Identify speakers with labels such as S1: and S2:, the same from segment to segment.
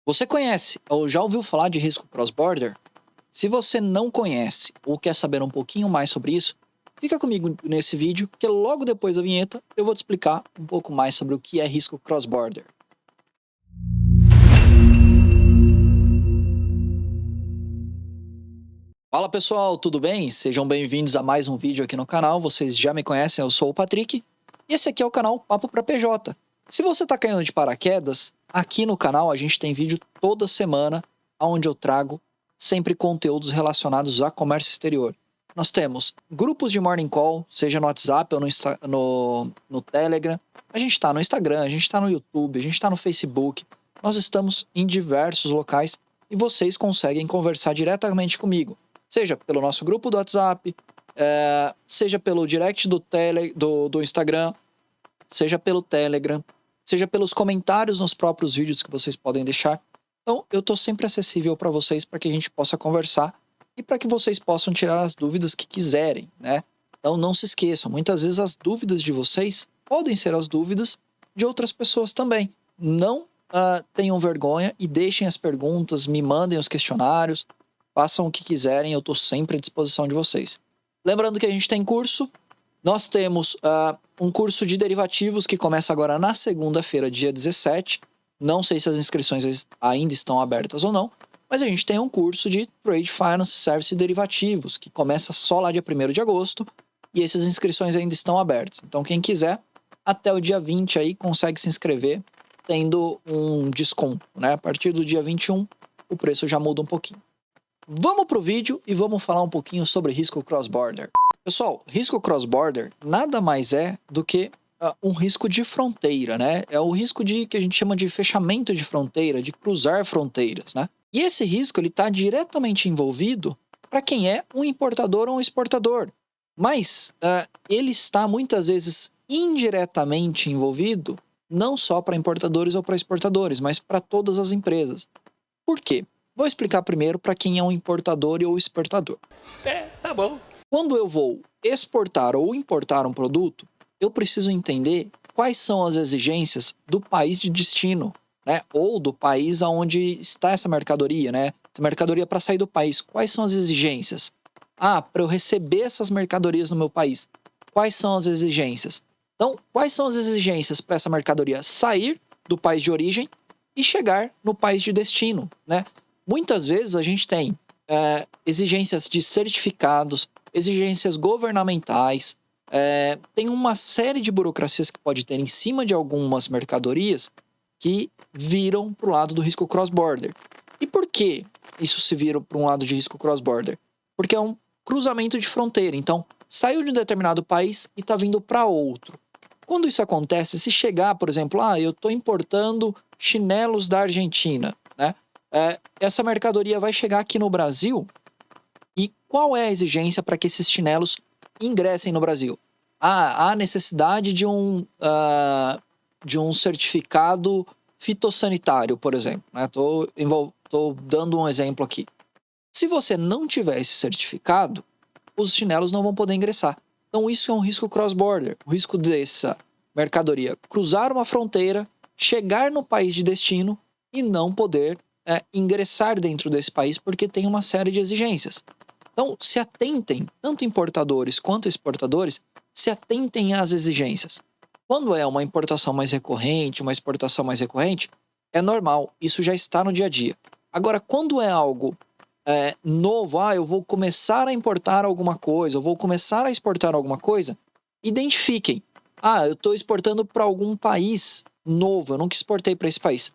S1: Você conhece ou já ouviu falar de risco cross-border? Se você não conhece ou quer saber um pouquinho mais sobre isso, fica comigo nesse vídeo, que logo depois da vinheta eu vou te explicar um pouco mais sobre o que é risco cross-border. Fala pessoal, tudo bem? Sejam bem-vindos a mais um vídeo aqui no canal. Vocês já me conhecem, eu sou o Patrick e esse aqui é o canal Papo pra PJ. Se você está caindo de paraquedas, aqui no canal a gente tem vídeo toda semana onde eu trago sempre conteúdos relacionados a comércio exterior. Nós temos grupos de morning call, seja no WhatsApp ou no Telegram. A gente está no Instagram, a gente está no YouTube, a gente está no Facebook. Nós estamos em diversos locais e vocês conseguem conversar diretamente comigo. Seja pelo nosso grupo do WhatsApp, seja pelo direct do Instagram, seja pelo Telegram, seja pelos comentários nos próprios vídeos que vocês podem deixar. Então, eu estou sempre acessível para vocês para que a gente possa conversar e para que vocês possam tirar as dúvidas que quiserem, né? Então, não se esqueçam, muitas vezes as dúvidas de vocês podem ser as dúvidas de outras pessoas também. Não tenham vergonha e deixem as perguntas, me mandem os questionários, façam o que quiserem, eu estou sempre à disposição de vocês. Lembrando que a gente tem curso, nós temos um curso de derivativos que começa agora na segunda-feira, dia 17. Não sei se as inscrições ainda estão abertas ou não, mas a gente tem um curso de Trade Finance Service e Derivativos, que começa só lá dia 1º de agosto, e essas inscrições ainda estão abertas. Então quem quiser, até o dia 20 aí, consegue se inscrever, tendo um desconto, né? A partir do dia 21, o preço já muda um pouquinho. Vamos para o vídeo e vamos falar um pouquinho sobre risco cross-border. Pessoal, risco cross-border nada mais é do que um risco de fronteira, né? É o risco que a gente chama de fechamento de fronteira, de cruzar fronteiras, né? E esse risco ele está diretamente envolvido para quem é um importador ou um exportador. Mas ele está muitas vezes indiretamente envolvido não só para importadores ou para exportadores, mas para todas as empresas. Por quê? Vou explicar primeiro para quem é um importador ou exportador.
S2: Tá bom.
S1: Quando eu vou exportar ou importar um produto, eu preciso entender quais são as exigências do país de destino, né? Ou do país onde está essa mercadoria, né? Essa mercadoria para sair do país, quais são as exigências? Para eu receber essas mercadorias no meu país, quais são as exigências? Então, quais são as exigências para essa mercadoria sair do país de origem e chegar no país de destino, né? Muitas vezes a gente tem exigências de certificados, exigências governamentais, tem uma série de burocracias que pode ter em cima de algumas mercadorias que viram para o lado do risco cross-border. E por que isso se vira para um lado de risco cross-border? Porque é um cruzamento de fronteira. Então, saiu de um determinado país e está vindo para outro. Quando isso acontece, se chegar, por exemplo, eu estou importando chinelos da Argentina, né? Essa mercadoria vai chegar aqui no Brasil e qual é a exigência para que esses chinelos ingressem no Brasil? Há necessidade de um certificado fitossanitário, por exemplo. Estou dando um exemplo aqui. Se você não tiver esse certificado, os chinelos não vão poder ingressar. Então isso é um risco cross-border, o risco dessa mercadoria cruzar uma fronteira, chegar no país de destino e não poder ingressar dentro desse país porque tem uma série de exigências. Então se atentem, tanto importadores quanto exportadores, se atentem às exigências. Quando é uma importação mais recorrente, uma exportação mais recorrente, é normal, isso já está no dia a dia. Agora, quando é algo novo, eu vou começar a importar alguma coisa, eu vou começar a exportar alguma coisa, identifiquem. Eu estou exportando para algum país novo, eu nunca exportei para esse país.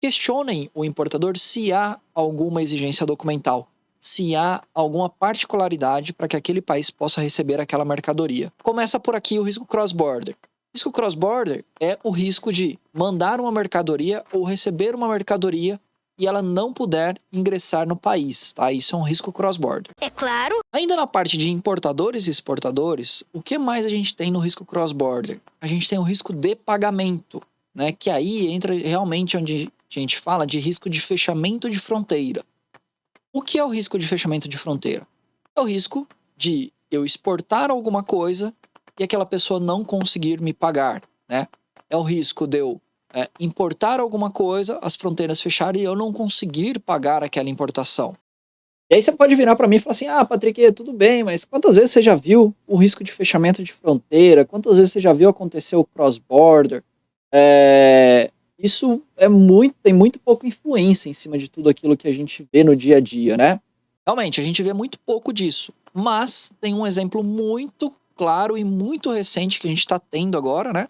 S1: Questionem o importador se há alguma exigência documental, se há alguma particularidade para que aquele país possa receber aquela mercadoria. Começa por aqui o risco cross-border. Risco cross-border é o risco de mandar uma mercadoria ou receber uma mercadoria e ela não puder ingressar no país, tá? Isso é um risco cross-border.
S2: É claro.
S1: Ainda na parte de importadores e exportadores, o que mais a gente tem no risco cross-border? A gente tem o risco de pagamento, né? Que aí entra realmente onde a gente fala de risco de fechamento de fronteira. O que é o risco de fechamento de fronteira? É o risco de eu exportar alguma coisa e aquela pessoa não conseguir me pagar, né? É o risco de eu importar alguma coisa, as fronteiras fecharem e eu não conseguir pagar aquela importação. E aí você pode virar para mim e falar assim: ah, Patrick, tudo bem, mas quantas vezes você já viu o risco de fechamento de fronteira? Quantas vezes você já viu acontecer o cross-border? Isso tem muito pouca influência em cima de tudo aquilo que a gente vê no dia a dia, né? Realmente, a gente vê muito pouco disso, mas tem um exemplo muito claro e muito recente que a gente está tendo agora, né?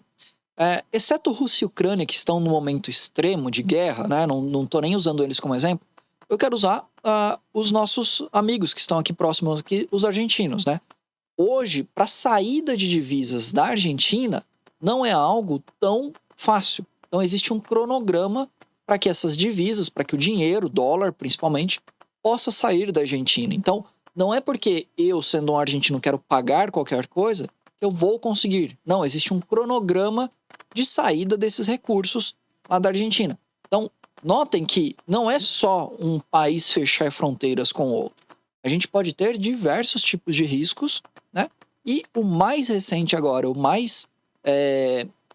S1: Exceto Rússia e Ucrânia, que estão no momento extremo de guerra, né? Não estou nem usando eles como exemplo. Eu quero usar os nossos amigos que estão aqui próximos, aqui, os argentinos, né? Hoje, para a saída de divisas da Argentina, não é algo tão fácil. Então, existe um cronograma para que essas divisas, para que o dinheiro, dólar principalmente, possa sair da Argentina. Então, não é porque eu, sendo um argentino, quero pagar qualquer coisa que eu vou conseguir. Não, existe um cronograma de saída desses recursos lá da Argentina. Então, notem que não é só um país fechar fronteiras com o outro. A gente pode ter diversos tipos de riscos, né? E o mais recente agora, o mais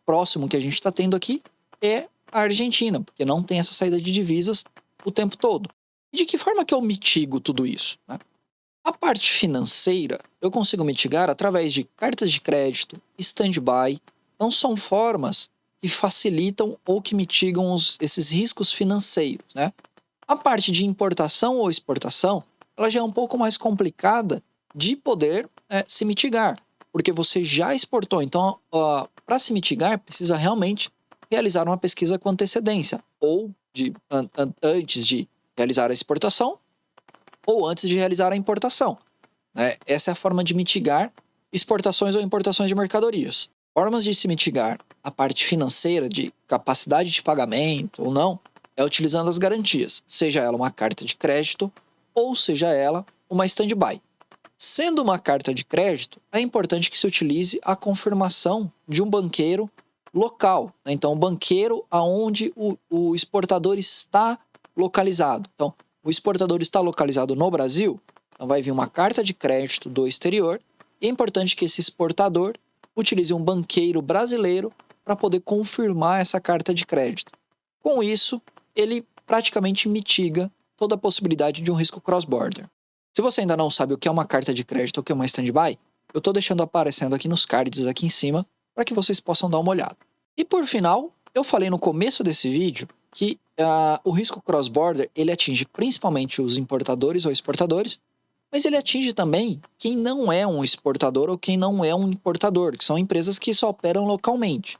S1: próximo que a gente está tendo aqui é a Argentina, porque não tem essa saída de divisas o tempo todo. E de que forma que eu mitigo tudo isso, né? A parte financeira eu consigo mitigar através de cartas de crédito, stand-by. Não são formas que facilitam ou que mitigam esses riscos financeiros, né? A parte de importação ou exportação, ela já é um pouco mais complicada de poder se mitigar, porque você já exportou. Então, para se mitigar, precisa realmente realizar uma pesquisa com antecedência, ou antes de realizar a exportação, ou antes de realizar a importação, né? Essa é a forma de mitigar exportações ou importações de mercadorias. Formas de se mitigar a parte financeira, de capacidade de pagamento ou não, é utilizando as garantias, seja ela uma carta de crédito ou seja ela uma stand-by. Sendo uma carta de crédito, é importante que se utilize a confirmação de um banqueiro local, né? Então, o banqueiro aonde o exportador está localizado. Então, o exportador está localizado no Brasil, então vai vir uma carta de crédito do exterior, e é importante que esse exportador utilize um banqueiro brasileiro para poder confirmar essa carta de crédito. Com isso, ele praticamente mitiga toda a possibilidade de um risco cross-border. Se você ainda não sabe o que é uma carta de crédito ou o que é uma stand-by, eu estou deixando aparecendo aqui nos cards aqui em cima para que vocês possam dar uma olhada. E por final, eu falei no começo desse vídeo que o risco cross-border ele atinge principalmente os importadores ou exportadores, mas ele atinge também quem não é um exportador ou quem não é um importador, que são empresas que só operam localmente.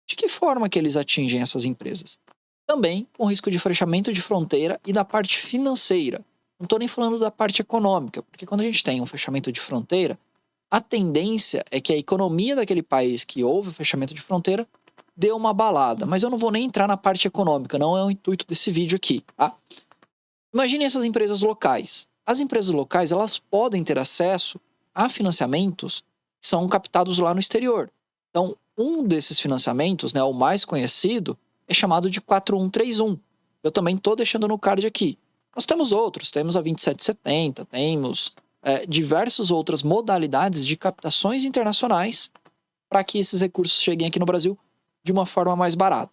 S1: De que forma que eles atingem essas empresas? Também com risco de fechamento de fronteira e da parte financeira. Não estou nem falando da parte econômica, porque quando a gente tem um fechamento de fronteira, a tendência é que a economia daquele país que houve o fechamento de fronteira dê uma abalada. Mas eu não vou nem entrar na parte econômica, não é o intuito desse vídeo aqui, tá? Imagine essas empresas locais. As empresas locais elas podem ter acesso a financiamentos que são captados lá no exterior. Então, um desses financiamentos, né, o mais conhecido, é chamado de 4131. Eu também estou deixando no card aqui. Nós temos outros, temos a 2770, temos diversas outras modalidades de captações internacionais para que esses recursos cheguem aqui no Brasil de uma forma mais barata.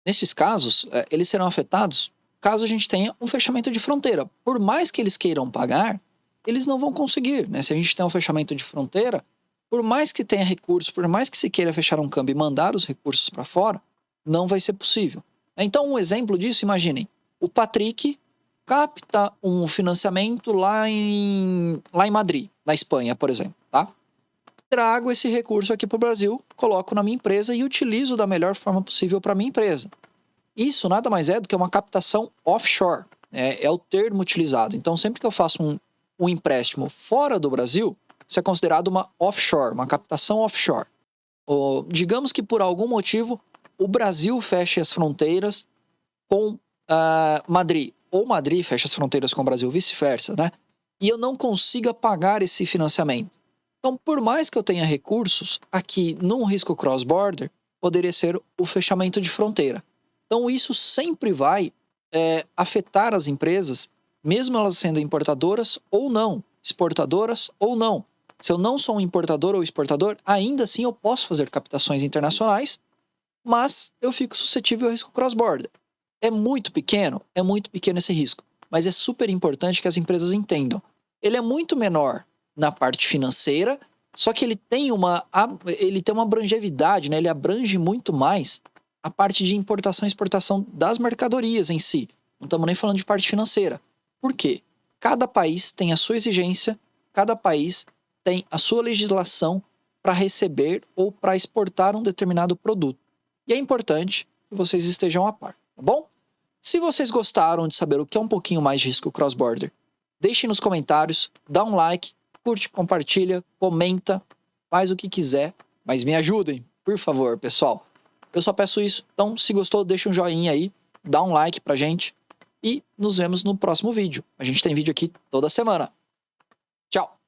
S1: Nesses casos, eles serão afetados caso a gente tenha um fechamento de fronteira. Por mais que eles queiram pagar, eles não vão conseguir, né? Se a gente tem um fechamento de fronteira, por mais que tenha recursos, por mais que se queira fechar um câmbio e mandar os recursos para fora, não vai ser possível. Então, um exemplo disso, imaginem, o Patrick capta um financiamento lá em Madrid, na Espanha, por exemplo, tá? Trago esse recurso aqui para o Brasil, coloco na minha empresa e utilizo da melhor forma possível para a minha empresa. Isso nada mais é do que uma captação offshore, é o termo utilizado. Então, sempre que eu faço um empréstimo fora do Brasil, isso é considerado uma offshore, uma captação offshore. Digamos que por algum motivo o Brasil feche as fronteiras com Madrid, ou Madrid fecha as fronteiras com o Brasil, vice-versa, né? E eu não consiga pagar esse financiamento. Então, por mais que eu tenha recursos, aqui num risco cross-border, poderia ser o fechamento de fronteira. Então, isso sempre vai afetar as empresas, mesmo elas sendo importadoras ou não, exportadoras ou não. Se eu não sou um importador ou exportador, ainda assim eu posso fazer captações internacionais mas eu fico suscetível ao risco cross-border. É muito pequeno esse risco, mas é super importante que as empresas entendam. Ele é muito menor na parte financeira, só que ele tem uma abrangevidade, né? Ele abrange muito mais a parte de importação e exportação das mercadorias em si. Não estamos nem falando de parte financeira. Por quê? Cada país tem a sua exigência, cada país tem a sua legislação para receber ou para exportar um determinado produto. E é importante que vocês estejam a par, tá bom? Se vocês gostaram de saber o que é um pouquinho mais de risco cross-border, deixem nos comentários, dá um like, curte, compartilha, comenta, faz o que quiser, mas me ajudem, por favor, pessoal. Eu só peço isso, então se gostou, deixa um joinha aí, dá um like pra gente e nos vemos no próximo vídeo. A gente tem vídeo aqui toda semana. Tchau!